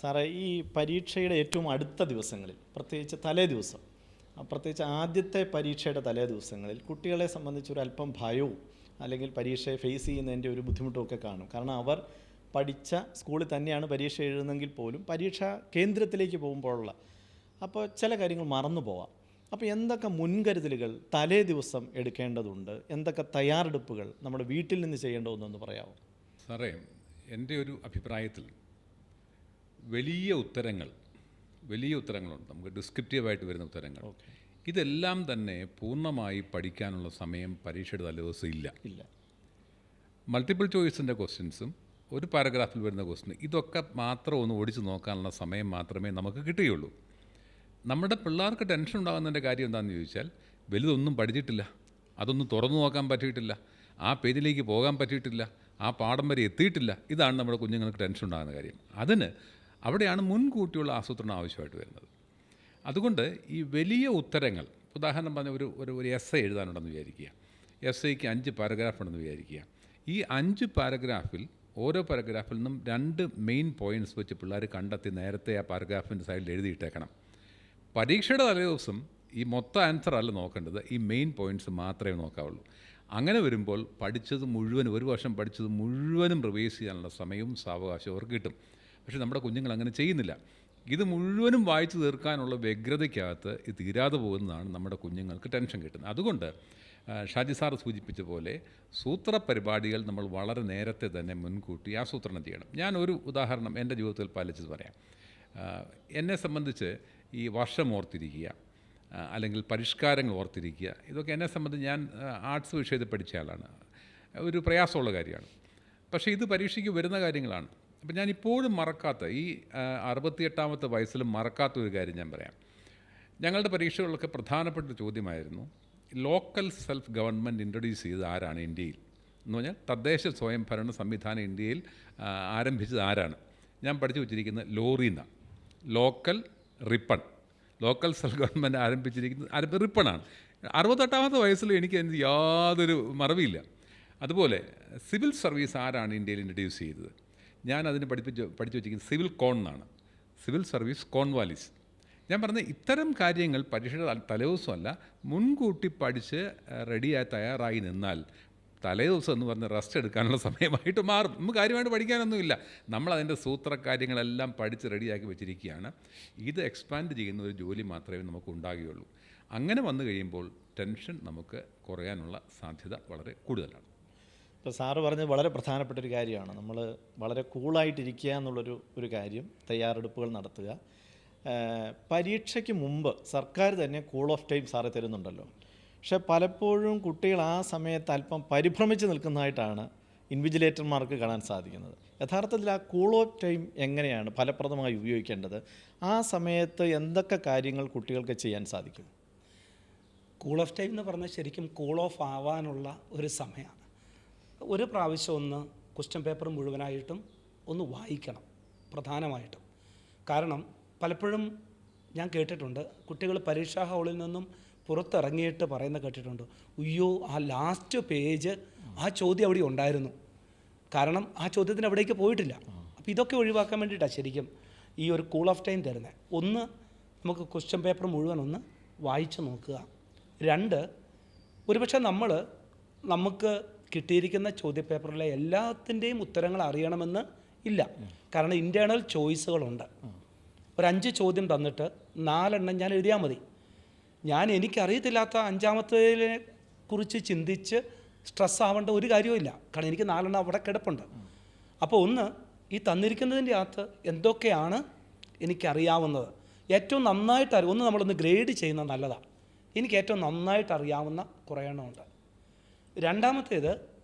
സാറേ, ഈ പരീക്ഷയുടെ ഏറ്റവും അടുത്ത ദിവസങ്ങളിൽ, പ്രത്യേകിച്ച് തലേ ദിവസം, പ്രത്യേകിച്ച് ആദ്യത്തെ പരീക്ഷയുടെ തലേ ദിവസങ്ങളിൽ കുട്ടികളെ സംബന്ധിച്ചൊരല്പം ഭയവും അല്ലെങ്കിൽ പരീക്ഷയെ ഫേസ് ചെയ്യുന്നതിൻ്റെ ഒരു ബുദ്ധിമുട്ടുമൊക്കെ കാണും. കാരണം അവർ പഠിച്ച സ്കൂളിൽ തന്നെയാണ് പരീക്ഷ എഴുതുന്നെങ്കിൽ പോലും പരീക്ഷാ കേന്ദ്രത്തിലേക്ക് പോകുമ്പോഴുള്ള ചില കാര്യങ്ങൾ മറന്നു പോവാം. അപ്പോൾ എന്തൊക്കെ മുൻകരുതലുകൾ തലേ ദിവസം എടുക്കേണ്ടതുണ്ട്, എന്തൊക്കെ തയ്യാറെടുപ്പുകൾ നമ്മുടെ വീട്ടിൽ നിന്ന് ചെയ്യേണ്ടതെന്നൊന്ന് പറയാമോ? സാറേ, എൻ്റെ ഒരു അഭിപ്രായത്തിൽ വലിയ ഉത്തരങ്ങളുണ്ട്, നമുക്ക് ഡിസ്ക്രിപ്റ്റീവായിട്ട് വരുന്ന ഉത്തരങ്ങൾ. ഇതെല്ലാം തന്നെ പൂർണ്ണമായി പഠിക്കാനുള്ള സമയം പരീക്ഷയുടെ തലേദിവസം ഇല്ല. മൾട്ടിപ്പിൾ ചോയ്സിൻ്റെ ക്വസ്റ്റ്യൻസും ഒരു പാരഗ്രാഫിൽ വരുന്ന ക്വസ്റ്റ്യൻ, ഇതൊക്കെ മാത്രം ഒന്ന് ഓടിച്ച് നോക്കാനുള്ള സമയം മാത്രമേ നമുക്ക് കിട്ടുകയുള്ളൂ. നമ്മുടെ പിള്ളേർക്ക് ടെൻഷൻ ഉണ്ടാകുന്നതിൻ്റെ കാര്യം എന്താണെന്ന് ചോദിച്ചാൽ, വലുതൊന്നും പഠിച്ചിട്ടില്ല, അതൊന്നും തുറന്നു നോക്കാൻ പറ്റിയിട്ടില്ല, ആ പേജിലേക്ക് പോകാൻ പറ്റിയിട്ടില്ല, ആ പാഠം വരെ എത്തിയിട്ടില്ല. ഇതാണ് നമ്മുടെ കുഞ്ഞുങ്ങൾക്ക് ടെൻഷൻ ഉണ്ടാകുന്ന കാര്യം. അവിടെയാണ് മുൻകൂട്ടിയുള്ള ആസൂത്രണം ആവശ്യമായിട്ട് വരുന്നത്. അതുകൊണ്ട് ഈ വലിയ ഉത്തരങ്ങൾ, ഉദാഹരണം പറഞ്ഞ ഒരു എസ്സേ എഴുതാനുണ്ടെന്ന് വിചാരിക്കുക. എസ്സേക്ക് 5 പാരഗ്രാഫ് ഉണ്ടെന്ന് വിചാരിക്കുക. ഈ 5 പാരഗ്രാഫിൽ ഓരോ പാരഗ്രാഫിൽ നിന്നും 2 മെയിൻ പോയിൻറ്റ്സ് വെച്ച് പിള്ളേർ കണ്ടെത്തി നേരത്തെ ആ പാരഗ്രാഫിൻ്റെ സൈഡിൽ എഴുതിയിട്ടേക്കണം. പരീക്ഷയുടെ തലേ ദിവസം ഈ മൊത്തം ആൻസർ അല്ല നോക്കേണ്ടത്, ഈ മെയിൻ പോയിൻറ്റ്സ് മാത്രമേ നോക്കാവുള്ളൂ. അങ്ങനെ വരുമ്പോൾ പഠിച്ചത് മുഴുവനും, ഒരു വർഷം പഠിച്ചത് മുഴുവനും റിവൈസ് ചെയ്യാനുള്ള സമയവും സാവകാശവും അവർക്ക് കിട്ടും. പക്ഷേ നമ്മുടെ കുഞ്ഞുങ്ങൾ അങ്ങനെ ചെയ്യുന്നില്ല. ഇത് മുഴുവനും വായിച്ചു തീർക്കാനുള്ള വ്യഗ്രതയ്ക്കകത്ത് ഇത് തീരാതെ പോകുന്നതാണ് നമ്മുടെ കുഞ്ഞുങ്ങൾക്ക് ടെൻഷൻ കിട്ടുന്നത്. അതുകൊണ്ട് ഷാജി സാർ സൂചിപ്പിച്ച പോലെ സൂത്രപരിപാടികൾ നമ്മൾ വളരെ നേരത്തെ തന്നെ മുൻകൂട്ടി ആസൂത്രണം ചെയ്യണം. ഞാനൊരു ഉദാഹരണം എൻ്റെ ജീവിതത്തിൽ പാലിച്ചത് പറയാം. എന്നെ സംബന്ധിച്ച് ഈ വർഷം ഓർത്തിരിക്കുക, അല്ലെങ്കിൽ പരിഷ്കാരങ്ങൾ ഓർത്തിരിക്കുക, ഇതൊക്കെ എന്നെ സംബന്ധിച്ച്, ഞാൻ ആർട്സ് വിഷയത്തിൽ പഠിച്ച ആളാണ്, ഒരു പ്രയാസമുള്ള കാര്യമാണ്. പക്ഷേ ഇത് പരീക്ഷയ്ക്ക് വരുന്ന കാര്യങ്ങളാണ്. അപ്പം ഞാനിപ്പോഴും മറക്കാത്ത, ഈ 68ാമത്തെ വയസ്സിലും മറക്കാത്ത ഒരു കാര്യം ഞാൻ പറയാം. ഞങ്ങളുടെ പരീക്ഷകളിലൊക്കെ പ്രധാനപ്പെട്ട ചോദ്യമായിരുന്നു, ലോക്കൽ സെൽഫ് ഗവൺമെൻറ് ഇൻട്രൊഡ്യൂസ് ചെയ്തത് ആരാണ് ഇന്ത്യയിൽ എന്ന് പറഞ്ഞാൽ, തദ്ദേശ സ്വയംഭരണ സംവിധാനം ഇന്ത്യയിൽ ആരംഭിച്ചത് ആരാണ്. ഞാൻ പഠിച്ചു വച്ചിരിക്കുന്നത് ലോറിന്നാണ്, ലോക്കൽ സെൽഫ് ഗവൺമെൻറ് ആരംഭിച്ചിരിക്കുന്നത് റിപ്പണാണ്. 68ാമത്തെ വയസ്സിൽ എനിക്ക് അതിന് യാതൊരു മറവിയില്ല. അതുപോലെ സിവിൽ സർവീസ് ആരാണ് ഇന്ത്യയിൽ ഇൻട്രൊഡ്യൂസ് ചെയ്തത്? ഞാൻ അതിന് പഠിച്ചു വച്ചിരിക്കുന്നത് സിവിൽ കോൺ എന്നാണ്, സിവിൽ സർവീസ് കോൺവാലിസ്. ഞാൻ പറഞ്ഞ ഇത്തരം കാര്യങ്ങൾ പരീക്ഷയുടെ തലേദിവസമല്ല, മുൻകൂട്ടി പഠിച്ച് റെഡിയായി തയ്യാറായി നിന്നാൽ തലേദിവസം എന്ന് പറഞ്ഞ് റെസ്റ്റ് എടുക്കാനുള്ള സമയമായിട്ട് മാറും. നമുക്ക് കാര്യമായിട്ട് പഠിക്കാനൊന്നുമില്ല, നമ്മളതിൻ്റെ സൂത്രകാര്യങ്ങളെല്ലാം പഠിച്ച് റെഡിയാക്കി വെച്ചിരിക്കുകയാണ്. ഇത് എക്സ്പാൻഡ് ചെയ്യുന്ന ഒരു ജോലി മാത്രമേ നമുക്ക് ഉണ്ടാകുകയുള്ളൂ. അങ്ങനെ വന്നു കഴിയുമ്പോൾ ടെൻഷൻ നമുക്ക് കുറയാനുള്ള സാധ്യത വളരെ കൂടുതലാണ്. ഇപ്പോൾ സാറ് പറഞ്ഞത് വളരെ പ്രധാനപ്പെട്ടൊരു കാര്യമാണ്. നമ്മൾ വളരെ കൂളായിട്ടിരിക്കുക എന്നുള്ളൊരു കാര്യം, തയ്യാറെടുപ്പുകൾ നടത്തുക. പരീക്ഷയ്ക്ക് മുമ്പ് സർക്കാർ തന്നെ കൂൾ ഓഫ് ടൈം സാറ് തരുന്നുണ്ടല്ലോ. പക്ഷേ പലപ്പോഴും കുട്ടികൾ ആ സമയത്ത് അല്പം പരിഭ്രമിച്ച് നിൽക്കുന്നതായിട്ടാണ് ഇൻവിജിലേറ്റർമാർക്ക് കാണാൻ സാധിക്കുന്നത്. യഥാർത്ഥത്തിൽ ആ കൂൾ ഓഫ് ടൈം എങ്ങനെയാണ് ഫലപ്രദമായി ഉപയോഗിക്കേണ്ടത്? ആ സമയത്ത് എന്തൊക്കെ കാര്യങ്ങൾ കുട്ടികൾക്ക് ചെയ്യാൻ സാധിക്കും? കൂൾ ഓഫ് ടൈം എന്ന് പറഞ്ഞാൽ ശരിക്കും കൂൾ ഓഫ് ആവാനുള്ള ഒരു സമയമാണ്. ഒരു പ്രാവശ്യം ഒന്ന് ക്വസ്റ്റ്യൻ പേപ്പർ മുഴുവനായിട്ടും ഒന്ന് വായിക്കണം പ്രധാനമായിട്ടും. കാരണം പലപ്പോഴും ഞാൻ കേട്ടിട്ടുണ്ട്, കുട്ടികൾ പരീക്ഷാ ഹാളിൽ നിന്നും പുറത്തിറങ്ങിയിട്ട് പറയുന്നത് കേട്ടിട്ടുണ്ട്, അയ്യോ ആ ലാസ്റ്റ് പേജ് ആ ചോദ്യം അവിടെ ഉണ്ടായിരുന്നു, കാരണം ആ ചോദ്യത്തിന് അവിടേക്ക് പോയിട്ടില്ല. അപ്പോൾ ഇതൊക്കെ ഒഴിവാക്കാൻ വേണ്ടിയിട്ടാണ് ശരിക്കും ഈ ഒരു കൂൾ ഓഫ് ടൈം തരുന്നത്. ഒന്ന്, നമുക്ക് ക്വസ്റ്റ്യൻ പേപ്പർ മുഴുവൻ ഒന്ന് വായിച്ചു നോക്കുക. 2, ഒരുപക്ഷെ നമുക്ക് കിട്ടിയിരിക്കുന്ന ചോദ്യപേപ്പറിലെ എല്ലാത്തിൻ്റെയും ഉത്തരങ്ങൾ അറിയണമെന്ന് ഇല്ല. കാരണം ഇൻറ്റേർണൽ ചോയ്സുകളുണ്ട്. ഒരു 5 ചോദ്യം തന്നിട്ട് 4 എണ്ണം ഞാൻ എഴുതിയാൽ മതി. എനിക്കറിയത്തില്ലാത്ത 5ാമത്തേതിനെ കുറിച്ച് ചിന്തിച്ച് സ്ട്രെസ് ആവേണ്ട ഒരു കാര്യവുമില്ല. കാരണം എനിക്ക് 4 എണ്ണം അവിടെ കിടപ്പുണ്ട്. അപ്പോൾ ഒന്ന്, ഈ തന്നിരിക്കുന്നതിൻ്റെ അകത്ത് എന്തൊക്കെയാണ് എനിക്കറിയാവുന്നത്, ഏറ്റവും നന്നായിട്ട് ഒന്ന് നമ്മളൊന്ന് ഗ്രേഡ് ചെയ്യുന്നത് നല്ലതാണ്. എനിക്ക് ഏറ്റവും നന്നായിട്ട് അറിയാവുന്ന കുറേ എണ്ണമുണ്ട്. 2ാമത്തേത്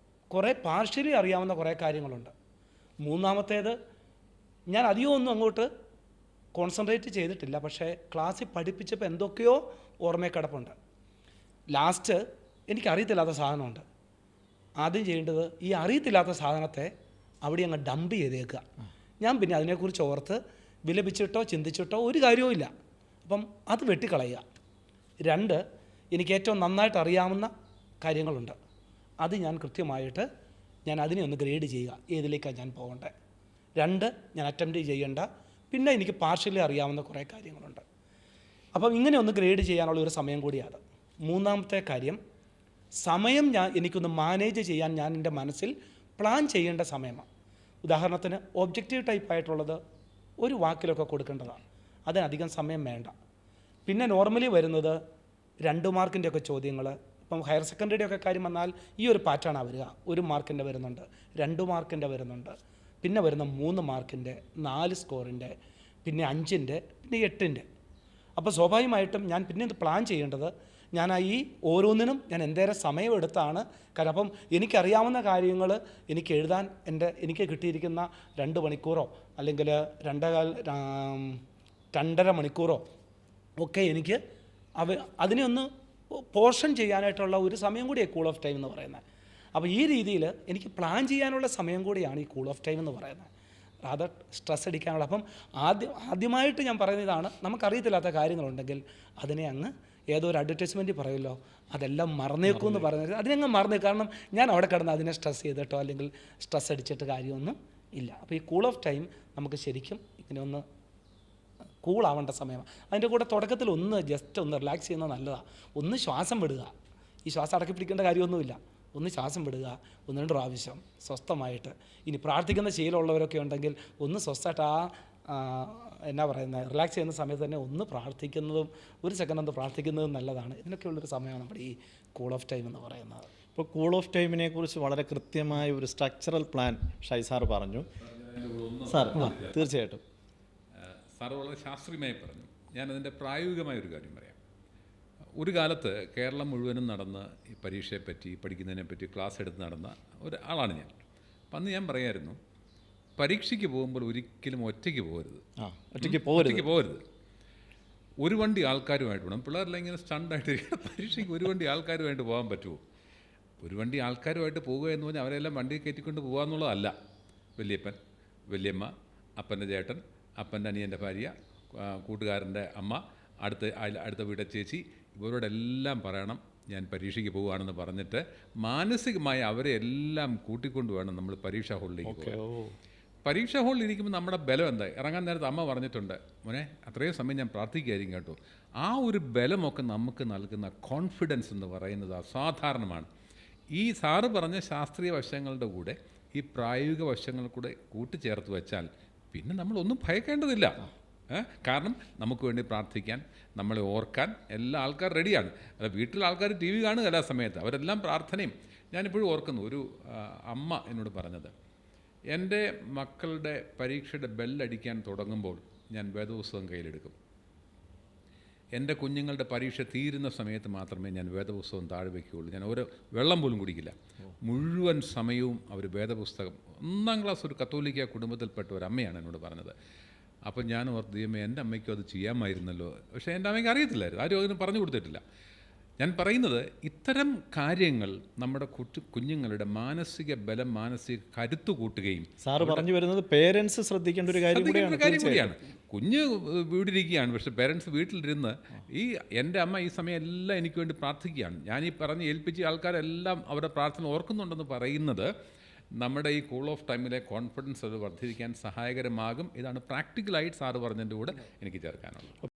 കുറേ പാർഷ്യലി അറിയാവുന്ന കുറേ കാര്യങ്ങളുണ്ട്. 3ാമത്തേത് ഞാൻ അധികമൊന്നും അങ്ങോട്ട് കോൺസെൻട്രേറ്റ് ചെയ്തിട്ടില്ല, പക്ഷേ ക്ലാസ്സിൽ പഠിപ്പിച്ചപ്പോൾ എന്തൊക്കെയോ ഓർമ്മയിൽ കിടപ്പുണ്ട്. ലാസ്റ്റ് എനിക്കറിയത്തില്ലാത്ത സാധനമുണ്ട്. ആദ്യം ചെയ്യേണ്ടത് ഈ അറിയത്തില്ലാത്ത സാധനത്തെ അവിടെ അങ്ങ് ഡംപ് ചെയ്തേക്കുക. ഞാൻ പിന്നെ അതിനെക്കുറിച്ച് ഓർത്ത് വിലപിച്ചിട്ടോ ചിന്തിച്ചിട്ടോ ഒരു കാര്യവുമില്ല. അപ്പം അത് വെട്ടിക്കളയുക. 2, എനിക്ക് ഏറ്റവും നന്നായിട്ട് അറിയാവുന്ന കാര്യങ്ങളുണ്ട്, അത് ഞാൻ കൃത്യമായിട്ട് അതിനെ ഒന്ന് ഗ്രേഡ് ചെയ്യുക, ഏതിലേക്കാണ് ഞാൻ പോകേണ്ടത്. 2, ഞാൻ അറ്റംപ്റ്റ് ചെയ്യേണ്ട പിന്നെ എനിക്ക് പാർഷ്യലി അറിയാവുന്ന കുറേ കാര്യങ്ങളുണ്ട്. അപ്പം ഇങ്ങനെ ഒന്ന് ഗ്രേഡ് ചെയ്യാനുള്ള ഒരു സമയം കൂടിയാണ്. മൂന്നാമത്തെ കാര്യം, സമയം എനിക്കൊന്ന് മാനേജ് ചെയ്യാൻ ഞാൻ എൻ്റെ മനസ്സിൽ പ്ലാൻ ചെയ്യേണ്ട സമയമാണ്. ഉദാഹരണത്തിന് ഒബ്ജക്റ്റീവ് ടൈപ്പായിട്ടുള്ളത് ഒരു വാക്കിലൊക്കെ കൊടുക്കേണ്ടതാണ്, അതിനധികം സമയം വേണ്ട. പിന്നെ നോർമലി വരുന്നത് 2 മാർക്കിൻ്റെ ഒക്കെ ചോദ്യങ്ങൾ. ഇപ്പം ഹയർ സെക്കൻഡറിയുടെ ഒക്കെ കാര്യം വന്നാൽ ഈ ഒരു പാറ്റേണാണ് വരിക. 1 മാർക്കിൻ്റെ വരുന്നുണ്ട്, 2 മാർക്കിൻ്റെ വരുന്നുണ്ട്, പിന്നെ വരുന്ന 3 മാർക്കിൻ്റെ, 4 സ്കോറിൻ്റെ, പിന്നെ 5-ൻ്റെ, പിന്നെ 8-ൻ്റെ. അപ്പോൾ സ്വാഭാവികമായിട്ടും ഞാൻ പിന്നെ ഇത് പ്ലാൻ ചെയ്യേണ്ടത്, ഞാൻ ഈ ഓരോന്നിനും ഞാൻ എന്തേരം സമയമെടുത്താണ്. കാരണം അപ്പം എനിക്കറിയാവുന്ന കാര്യങ്ങൾ എനിക്ക് എഴുതാൻ എനിക്ക് കിട്ടിയിരിക്കുന്ന 2 മണിക്കൂറോ അല്ലെങ്കിൽ 2.5 മണിക്കൂറോ ഒക്കെ എനിക്ക് അതിനെ ഒന്ന് പോർഷൻ ചെയ്യാനായിട്ടുള്ള ഒരു സമയം കൂടിയാണ് കൂൾ ഓഫ് ടൈം എന്ന് പറയുന്നത്. അപ്പോൾ ഈ രീതിയിൽ എനിക്ക് പ്ലാൻ ചെയ്യാനുള്ള സമയം കൂടിയാണ് ഈ കൂൾ ഓഫ് ടൈം എന്ന് പറയുന്നത്. അത് സ്ട്രെസ് അടിക്കാനുള്ള. അപ്പം ആദ്യമായിട്ട് ഞാൻ പറയുന്നതാണ്, നമുക്കറിയത്തില്ലാത്ത കാര്യങ്ങളുണ്ടെങ്കിൽ അതിനെ അങ്ങ് ഏതോ ഒരു അഡ്വർടൈസ്മെൻറ്റ് പറയുമല്ലോ, അതെല്ലാം മറന്നേക്കും എന്ന് പറഞ്ഞത് അതിനങ്ങ് മറന്നേക്കും. കാരണം ഞാൻ അവിടെ കിടന്ന് അതിനെ സ്ട്രെസ് ചെയ്തിട്ടോ അല്ലെങ്കിൽ സ്ട്രെസ് അടിച്ചിട്ട് കാര്യമൊന്നും ഇല്ല. അപ്പോൾ ഈ കൂൾ ഓഫ് ടൈം നമുക്ക് ശരിക്കും ഇങ്ങനെ ഒന്ന് കൂളാവേണ്ട സമയമാണ്. അതിൻ്റെ കൂടെ തുടക്കത്തിൽ ജസ്റ്റ് ഒന്ന് റിലാക്സ് ചെയ്യുന്നത് നല്ലതാണ്. ഒന്ന് ശ്വാസം വിടുക. ഈ ശ്വാസം അടക്കി പിടിക്കേണ്ട കാര്യമൊന്നുമില്ല. ഒന്ന് ശ്വാസം വിടുക, 1-2 പ്രാവശ്യം സ്വസ്ഥമായിട്ട്. ഇനി പ്രാർത്ഥിക്കുന്ന ശീലമുള്ളവരൊക്കെ ഉണ്ടെങ്കിൽ ഒന്ന് സ്വസ്ഥമായിട്ട് എന്നാ പറയുന്നത്, റിലാക്സ് ചെയ്യുന്ന സമയത്ത് തന്നെ ഒന്ന് പ്രാർത്ഥിക്കുന്നതും 1 സെക്കൻഡ് ഒന്ന് പ്രാർത്ഥിക്കുന്നതും നല്ലതാണ്. ഇതിനൊക്കെയുള്ളൊരു സമയമാണ് നമ്മുടെ ഈ കൂൾ ഓഫ് ടൈം എന്ന് പറയുന്നത്. ഇപ്പോൾ കൂൾ ഓഫ് ടൈമിനെ കുറിച്ച് വളരെ കൃത്യമായ ഒരു സ്ട്രക്ചറൽ പ്ലാൻ ഷൈ സാർ പറഞ്ഞു. സാർ തീർച്ചയായിട്ടും സാറ് വളരെ ശാസ്ത്രീയമായി പറഞ്ഞു. ഞാനതിൻ്റെ പ്രായോഗികമായ ഒരു കാര്യം പറയാം. ഒരു കാലത്ത് കേരളം മുഴുവനും നടന്ന് ഈ പരീക്ഷയെപ്പറ്റി പഠിക്കുന്നതിനെപ്പറ്റി ക്ലാസ് എടുത്ത് നടന്ന ഒരാളാണ് ഞാൻ. അപ്പം അന്ന് ഞാൻ പറയായിരുന്നു, പരീക്ഷയ്ക്ക് പോകുമ്പോൾ ഒരിക്കലും ഒറ്റയ്ക്ക് പോകരുത്. ഒറ്റയ്ക്ക് പോകരുത്. ഒരു വണ്ടി ആൾക്കാരുമായിട്ട് വേണം. പിള്ളേരെല്ലാം ഇങ്ങനെ സ്റ്റണ്ടായിട്ട് പരീക്ഷയ്ക്ക് ഒരു വണ്ടി ആൾക്കാരുമായിട്ട് പോകാൻ പറ്റുമോ? ഒരു വണ്ടി ആൾക്കാരുമായിട്ട് പോകുക എന്ന് പറഞ്ഞാൽ അവരെല്ലാം വണ്ടി കയറ്റിക്കൊണ്ട് പോകുക എന്നുള്ളതല്ല. വല്യപ്പൻ, വല്യമ്മ, അപ്പൻ്റെ ചേട്ടൻ, അപ്പൻ്റെ അനിയൻ്റെ ഭാര്യ, കൂട്ടുകാരൻ്റെ അമ്മ, അടുത്ത വീട്ടിലെ ചേച്ചി, ഇവരോടെല്ലാം പറയണം ഞാൻ പരീക്ഷയ്ക്ക് പോവുകയാണെന്ന് പറഞ്ഞിട്ട് മാനസികമായി അവരെ എല്ലാം കൂട്ടിക്കൊണ്ട് വേണം നമ്മൾ പരീക്ഷാ ഹാളിലേക്ക് പോകാൻ. പരീക്ഷാ ഹാളിൽ ഇരിക്കുമ്പോൾ നമ്മുടെ ബലം എന്തായി? ഇറങ്ങാൻ നേരത്തെ അമ്മ പറഞ്ഞിട്ടുണ്ട്, മോനെ അത്രയും സമയം ഞാൻ പ്രാർത്ഥിക്കുകയായിരിക്കും കേട്ടോ. ആ ഒരു ബലമൊക്കെ നമുക്ക് നൽകുന്ന കോൺഫിഡൻസ് എന്ന് പറയുന്നത് അസാധാരണമാണ്. ഈ സാറ് പറഞ്ഞ ശാസ്ത്രീയ വശങ്ങളുടെ കൂടെ ഈ പ്രായോഗിക വശങ്ങൾ കൂടെ കൂട്ടിച്ചേർത്ത് വെച്ചാൽ പിന്നെ നമ്മളൊന്നും ഭയക്കേണ്ടതില്ല. കാരണം നമുക്ക് വേണ്ടി പ്രാർത്ഥിക്കാൻ, നമ്മളെ ഓർക്കാൻ എല്ലാ ആൾക്കാർ റെഡിയാണ്. അല്ല, വീട്ടിൽ ആൾക്കാർ TV കാണുക എല്ലാ സമയത്ത്, അവരെല്ലാം പ്രാർത്ഥനയും. ഞാനിപ്പോഴും ഓർക്കുന്നു ഒരു അമ്മ എന്നോട് പറഞ്ഞത്, എൻ്റെ മക്കളുടെ പരീക്ഷയുടെ ബെല്ലടിക്കാൻ തുടങ്ങുമ്പോൾ ഞാൻ വേദപുസ്തകം കയ്യിലെടുക്കും. എൻ്റെ കുഞ്ഞുങ്ങളുടെ പരീക്ഷ തീരുന്ന സമയത്ത് മാത്രമേ ഞാൻ വേദപുസ്തകം താഴെ വയ്ക്കുകയുള്ളൂ. ഞാൻ ഒരു വെള്ളം പോലും കുടിക്കില്ല. മുഴുവൻ സമയവും അവർ വേദപുസ്തകം. 1-ാം ക്ലാസ് ഒരു കത്തോലിക്ക കുടുംബത്തിൽപ്പെട്ട ഒരു അമ്മയാണ് എന്നോട് പറഞ്ഞത്. അപ്പോൾ ഞാൻ ഓർത്ത്, ദൈവമേ എൻ്റെ അമ്മയ്ക്കും അത് ചെയ്യാമായിരുന്നല്ലോ. പക്ഷേ എൻ്റെ അമ്മയ്ക്ക് അറിയത്തില്ലായിരുന്നു, ആരും അതിന് പറഞ്ഞു കൊടുത്തിട്ടില്ല. ഞാൻ പറയുന്നത് ഇത്തരം കാര്യങ്ങൾ നമ്മുടെ കുഞ്ഞുങ്ങളുടെ മാനസിക ബലം, മാനസിക കരുത്ത് കൂട്ടുകയും. സാറ് പറഞ്ഞു വരുന്നത് പേരൻസ് ശ്രദ്ധിക്കേണ്ട ഒരു കാര്യം കൂടിയാണ്. കുഞ്ഞ് വീടിരിക്കുകയാണ്, പക്ഷേ പേരൻസ് വീട്ടിലിരുന്ന് എൻ്റെ അമ്മ ഈ സമയം എല്ലാം എനിക്ക് വേണ്ടി പ്രാർത്ഥിക്കുകയാണ്, ഞാൻ ഈ പറഞ്ഞ് ഏൽപ്പിച്ച ആൾക്കാരെല്ലാം അവരുടെ പ്രാർത്ഥന ഓർക്കുന്നുണ്ടെന്ന് പറയുന്നത് നമ്മുടെ ഈ കൂൾ ഓഫ് ടൈമിലെ കോൺഫിഡൻസ് അത് വർദ്ധിപ്പിക്കാൻ സഹായകരമാകും. ഇതാണ് പ്രാക്ടിക്കലായിട്ട് സാറ് പറഞ്ഞതിൻ്റെ കൂടെ എനിക്ക് ചേർക്കാനുള്ളത്.